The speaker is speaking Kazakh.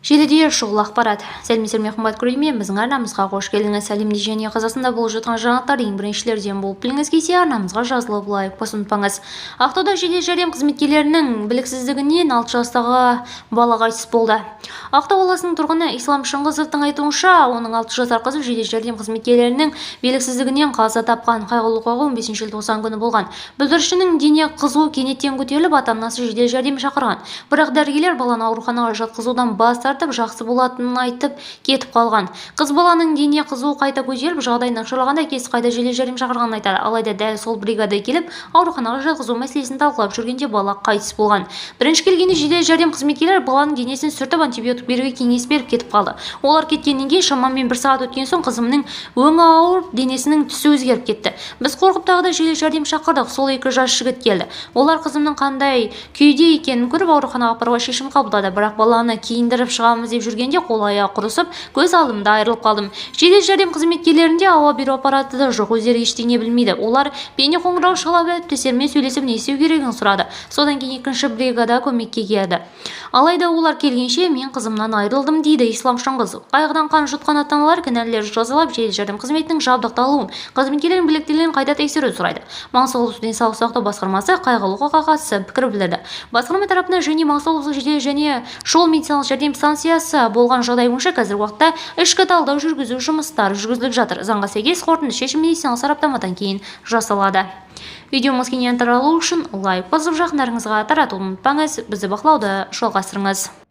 Желіде шұғыл ақпарат. Сәлеметсіздер, қымбатты көрермен, біздің арнамызға қош келдіңіз. Әлемде және Қазақстанда болып жатқан жаңалықтар ең біріншілерден болып біліңіз келсе, арнамызға жазылып лайк басуын ұмытпаңыз. Ақтауда жедел жәрдем қызметкерлерінің біліксіздігінен 6 жастағы бала қайтыс болды. Ақтау қаласының тұрғыны Ислам Шыңғызовтың айтуынша, оның 6 жасар қызы жедел жәрдем қызметкерлерінің біліксіздігінен қаза тапқан. Қайғылы оқиға 15 желтоқсан күні болған. Бүлдіршіннің дене қызуы кенеттен көтеріліп, ата-анасы жедел жәрдем шақырған. Бірақ дәрігерлер баланы ауруханаға жатқызудан бас тартып, жақсы болатынын айтып кетіп қалған. Қыз баланың дене қызуы қайта көтеріліп, жағдайы нашарлағанда әкесі қайда жедел жәрдем шақырғанын айтады. Алайда дәл сол бригада келіп, ауруханаға жатқызу мәселесін талқылап жүргенде бала қайтыс болған. Бірінші келгенде жедел жәрдем қызметкерлері баланың денесін сүртіп антибиотик беруге кеңес беріп кетіп қалды. Олар кеткеннен кейін шамамен 1 сағат өткен соң қызымның өңі ауырып, денесінің түсі өзгеріп кетті. Біз қорқып тағы да жедел жәрдем шақырдық. Сол 2 жас жігіт келді. Олар қызымның қандай күйде екенін көріп ауруханаға апаруға шешім қабылдады. Бірақ баланы киіндіріп шығамыз деп жүргенде қол-аяғы құрысып, көз алдымда айырылып қалдым. Жедел жәрдем қызметкерлерінде ауа беру аппараты да жоқ, өздері ештеңе білмейді. Олар бейне қоңырау шалып әріптестерімен сөйлесіп не істеу керегін сұрады. Содан кейін 2-ші бригада көмекке келді. Алайда олар келгенше мен қызымнан айырылдым, дейді Ислам Шыңғызов. Қайғыдан қан жұтқан ата-аналар кінәлілерді жазалап, жедел жәрдем қызметінің жабдықталуын, қызметкерлердің біліктілігін қайта тексеруді сұрайды. Маңғыстау облыстық денсаулық сақтау басқармасы қайғылы оқиғаға қатысты пікір білдірді. Басқарма тарапынан және Маңғыстау облыстық жедел және шұғыл медициналық жәрдем станциясы болған жағдай бойынша қазіргі уақытта ішкі талдау жүргізу жұмыстары жүргізіліп жатыр. Заңға сәйкес қорытынды шешім медициналық сараптамадан кейін жасалады. Видеомыз кеңінен таралу үшін лайк басып жақындарыңызға таратуды ұмытпаңыз. Бізді бақылауды жалғастырыңыз.